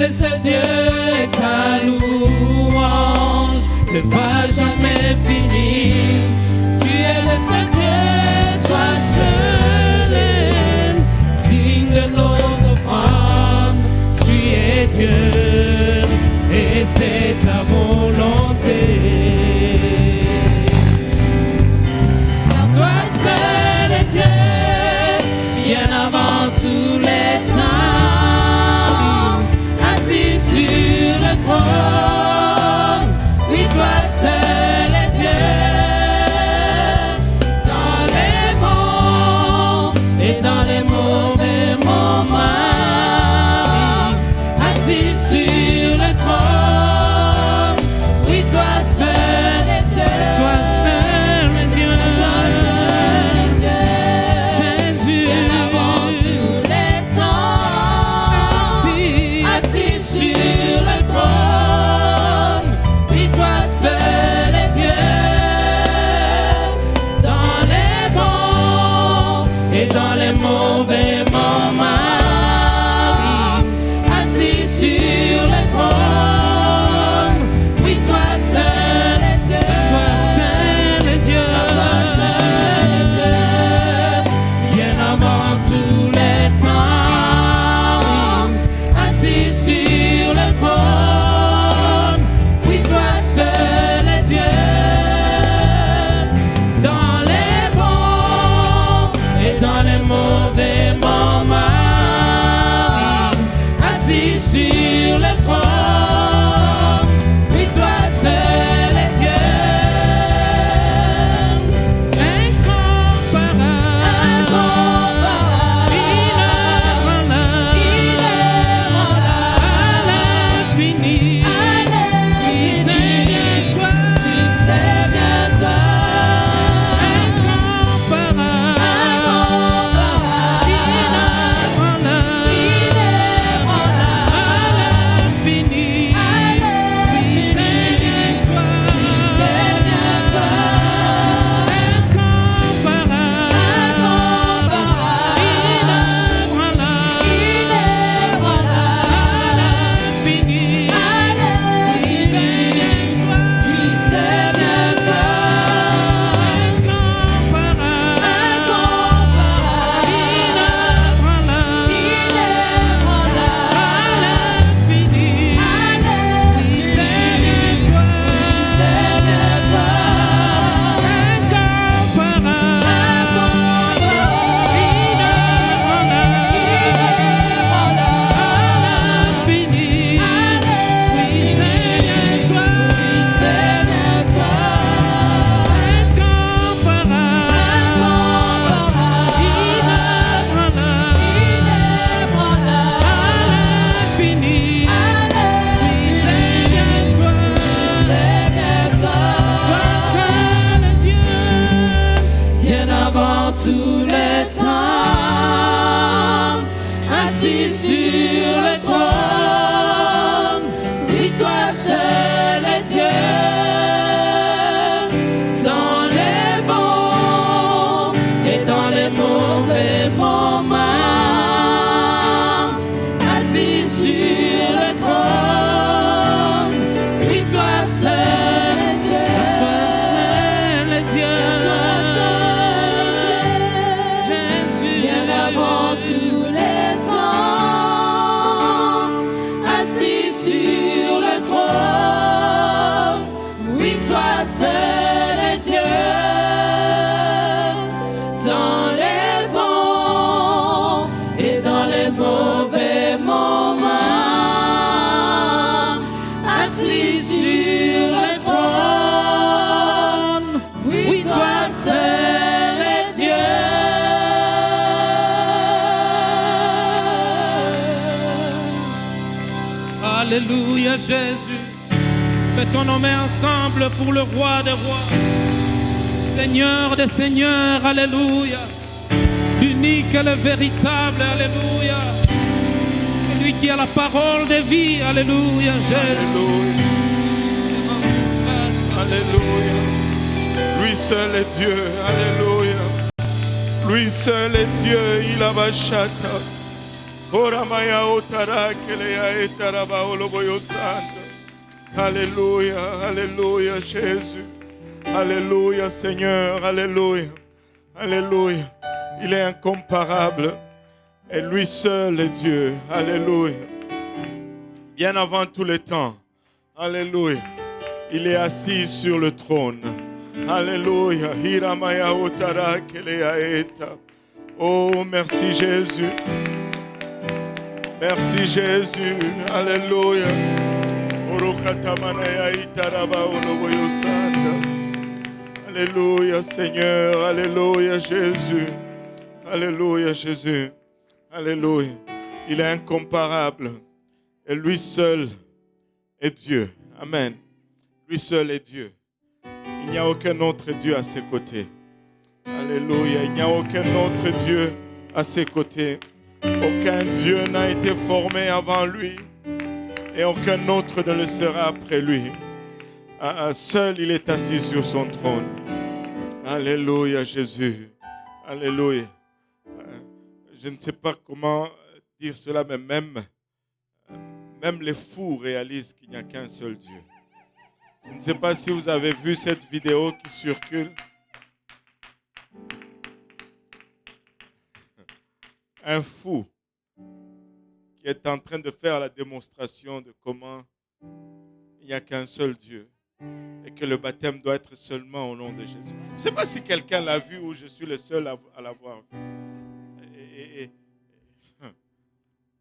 le seul Dieu et ta louange ne va jamais finir. Tu es le seul Dieu, toi seul est digne de nos offrandes. Tu es Dieu et c'est ta volonté. Car toi seul est Dieu, bien avant tous les temps, assis sur le trône. Oui, toi seul est Dieu, dans les bons et dans les mauvais moments, assis sur le trône. Oui, toi seul est Dieu, toi seul est Dieu, toi seul est Dieu, Jésus, bien avant tous les temps, assis sur le trône. Oui, toi seul est Dieu, dans les bons et dans les mauvais moments, assis sur le trône. Oui, toi seul est Dieu, toi seul est Dieu, toi seul est Dieu, bien avant tous les temps, assis sur le trône. Oui, toi seul est Dieu, dans les bons et dans les mauvais moments, assis sur le trône. Oui, toi seul est Dieu, incomparable, inébranlable, à l'infini. Oui, c'est bien toi, oui, c'est bien toi, incomparable, inébranlable, à l'infini. Oui, c'est bien toi, oui, c'est bien toi, incomparable, inébranlable, à l'infini. Oui, c'est bien toi, oui, c'est bien toi, incomparable, inébranlable, à l'infini. Oui, c'est bien toi, oui, c'est bien toi, incomparable, inébranlable, à l'infini. Oui, c'est bien toi, oui, c'est bien toi, incomparable, inébranlable, à l'infini. Oui, c'est bien toi, c'est bien toi, toi seul est Dieu, bien avant tous les temps, assis sur le trône. Oui, toi seul est Dieu, dans les bons et dans les mauvais moments, assis sur le trône. Oui, toi seul est Dieu, toi seul est Dieu, toi seul est Dieu, Jésus, bien avant tous les temps, assis sur le trône. Oui, toi seul est Dieu, dans les bons et dans les mauvais moments, assis sur le trône. Oui, toi seul est Dieu. Alléluia Jésus. Mettons-nous ensemble pour le roi des rois, Seigneur des seigneurs, alléluia. L'unique et le véritable, alléluia. Celui qui a la parole de vie, alléluia Jésus. Alléluia. Lui seul est Dieu, alléluia. Lui seul est Dieu, il a bachata. Oramaya otara kelea etaraba oloboyo santa. Alléluia, Alléluia, Jésus. Alléluia, Seigneur, Alléluia. Alléluia. Il est incomparable. Et lui seul est Dieu. Alléluia. Bien avant tous les temps. Alléluia. Il est assis sur le trône. Alléluia. Hiramaya otara kelea eta. Oh, merci Jésus. Merci Jésus. Alléluia. Alléluia Seigneur. Alléluia Jésus. Alléluia Jésus. Alléluia. Il est incomparable. Et lui seul est Dieu. Amen. Lui seul est Dieu. Il n'y a aucun autre Dieu à ses côtés. Alléluia. Il n'y a aucun autre Dieu à ses côtés. Aucun Dieu n'a été formé avant lui. Et aucun autre ne le sera après lui. Seul il est assis sur son trône. Alléluia Jésus. Alléluia. Je ne sais pas comment dire cela, mais même les fous réalisent qu'il n'y a qu'un seul Dieu. Je ne sais pas si vous avez vu cette vidéo qui circule. Un fou qui est en train de faire la démonstration de comment il n'y a qu'un seul Dieu et que le baptême doit être seulement au nom de Jésus. Je ne sais pas si quelqu'un l'a vu ou je suis le seul à l'avoir vu.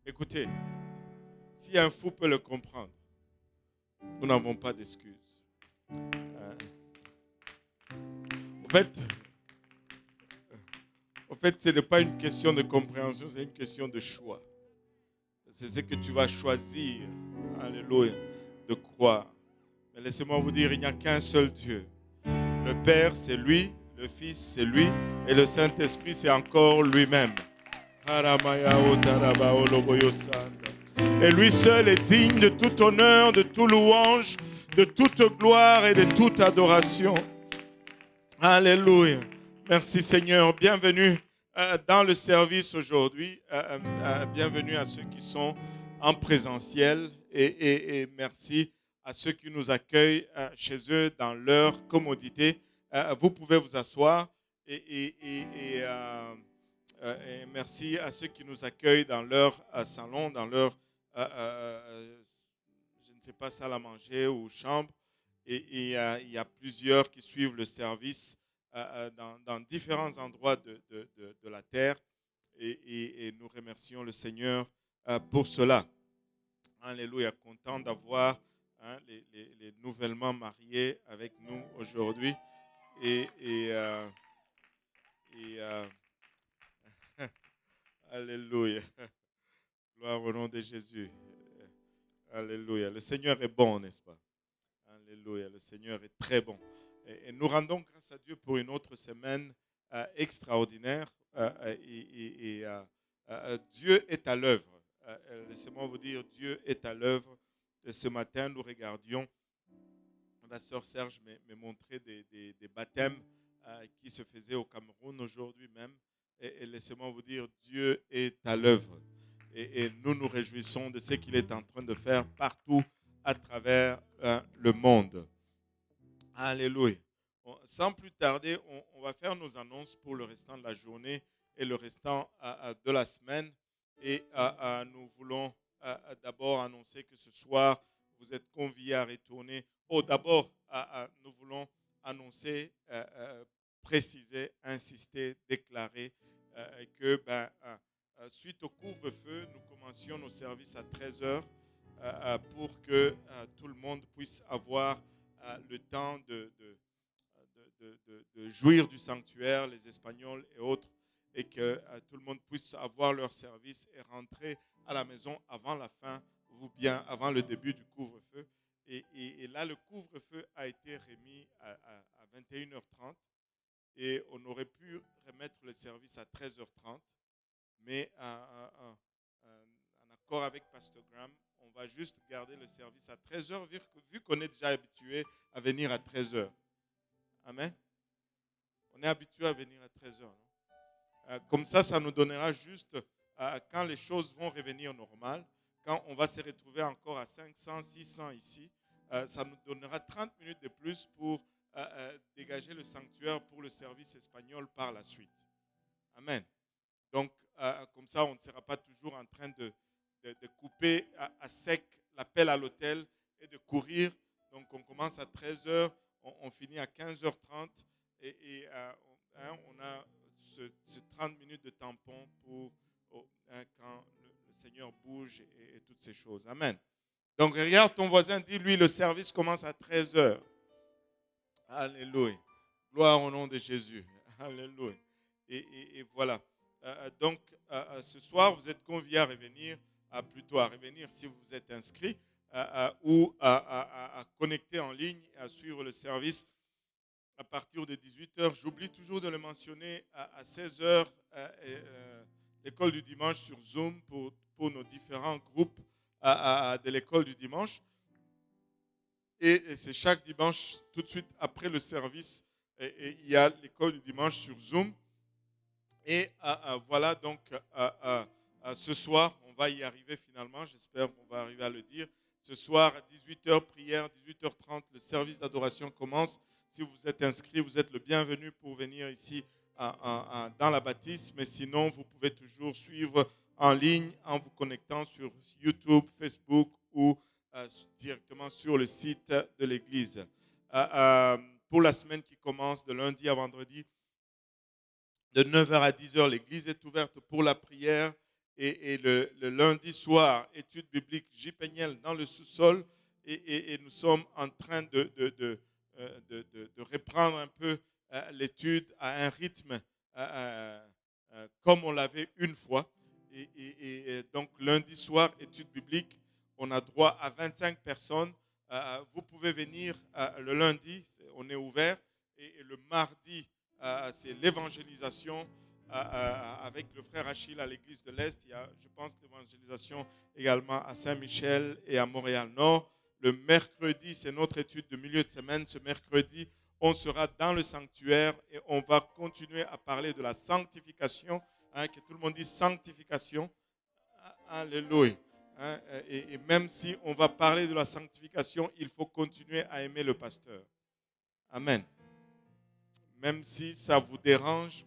Écoutez, si un fou peut le comprendre, nous n'avons pas d'excuses. En fait, ce n'est pas une question de compréhension, c'est une question de choix. C'est ce que tu vas choisir, alléluia, de croire. Mais laissez-moi vous dire, il n'y a qu'un seul Dieu. Le Père, c'est lui, le Fils, c'est lui, et le Saint-Esprit, c'est encore lui-même. Et lui seul est digne de tout honneur, de tout louange, de toute gloire et de toute adoration. Alléluia. Merci Seigneur. Bienvenue dans le service aujourd'hui. Bienvenue à ceux qui sont en présentiel et merci à ceux qui nous accueillent chez eux dans leur commodité. Vous pouvez vous asseoir et merci à ceux qui nous accueillent dans leur salon, dans leur, je ne sais pas, salle à manger ou chambre. Et il y a plusieurs qui suivent le service dans différents endroits de la terre. Et nous remercions le Seigneur pour cela. Alléluia, content d'avoir les nouvellement mariés avec nous aujourd'hui. Alléluia. Gloire au nom de Jésus. Alléluia. Le Seigneur est bon, n'est-ce pas? Alléluia. Le Seigneur est très bon. Et nous rendons grâce à Dieu pour une autre semaine extraordinaire. Dieu est à l'œuvre. Laissez-moi vous dire, Dieu est à l'œuvre. Ce matin, nous regardions, ma sœur Serge me montrait des baptêmes qui se faisaient au Cameroun aujourd'hui même. Et laissez-moi vous dire, Dieu est à l'œuvre. Et nous nous réjouissons de ce qu'il est en train de faire partout à travers le monde. Alléluia. Sans plus tarder, on va faire nos annonces pour le restant de la journée et le restant de la semaine. Et nous voulons d'abord annoncer que ce soir, vous êtes conviés à retourner. D'abord, nous voulons annoncer, préciser, insister, déclarer que suite au couvre-feu, nous commencions nos services à 13h pour que tout le monde puisse avoir le temps de jouir du sanctuaire, les Espagnols et autres, et que tout le monde puisse avoir leur service et rentrer à la maison avant la fin ou bien avant le début du couvre-feu. Et là, le couvre-feu a été remis à 21h30 et on aurait pu remettre le service à 13h30, mais en accord avec Pastor Graham, on va juste garder le service à 13h vu qu'on est déjà habitué à venir à 13h. Amen. On est habitué à venir à 13h. Comme ça nous donnera juste quand les choses vont revenir normales, quand on va se retrouver encore à 500, 600 ici, ça nous donnera 30 minutes de plus pour dégager le sanctuaire pour le service espagnol par la suite. Amen. Donc, comme ça, on ne sera pas toujours en train de couper à sec l'appel à l'hôtel et de courir. Donc, on commence à 13 h, on finit à 15h30 et on a ce 30 minutes de tampon pour quand le Seigneur bouge et toutes ces choses. Amen. Donc, regarde ton voisin, dis-lui, le service commence à 13 h. Alléluia. Gloire au nom de Jésus. Alléluia. Et voilà. Donc, ce soir, vous êtes conviés à revenir, plutôt à revenir si vous êtes inscrit, ou à connecter en ligne, à suivre le service à partir de 18 h. J'oublie toujours de le mentionner à 16 h, l'école du dimanche sur Zoom pour nos différents groupes de l'école du dimanche. Et c'est chaque dimanche, tout de suite après le service, et il y a l'école du dimanche sur Zoom. Et voilà, donc ce soir, on va y arriver finalement, j'espère qu'on va arriver à le dire. Ce soir, à 18 h, prière, 18h30, le service d'adoration commence. Si vous êtes inscrit, vous êtes le bienvenu pour venir ici dans la bâtisse. Mais sinon, vous pouvez toujours suivre en ligne en vous connectant sur YouTube, Facebook ou directement sur le site de l'église. Pour la semaine qui commence de lundi à vendredi, de 9 h à 10 h, l'église est ouverte pour la prière. Et le lundi soir, étude biblique J-Peniel dans le sous-sol. Et nous sommes en train de reprendre un peu l'étude à un rythme comme on l'avait une fois. Et donc, lundi soir, étude biblique, on a droit à 25 personnes. Vous pouvez venir le lundi, on est ouvert. Et le mardi, c'est l'évangélisation avec le frère Achille à l'église de l'Est. Il y a, je pense, l'évangélisation également à Saint-Michel et à Montréal-Nord. Le mercredi, c'est notre étude de milieu de semaine. Ce mercredi, on sera dans le sanctuaire et on va continuer à parler de la sanctification. Que tout le monde dise sanctification. Alléluia. Et même si on va parler de la sanctification, il faut continuer à aimer le pasteur. Amen. Même si ça vous dérange,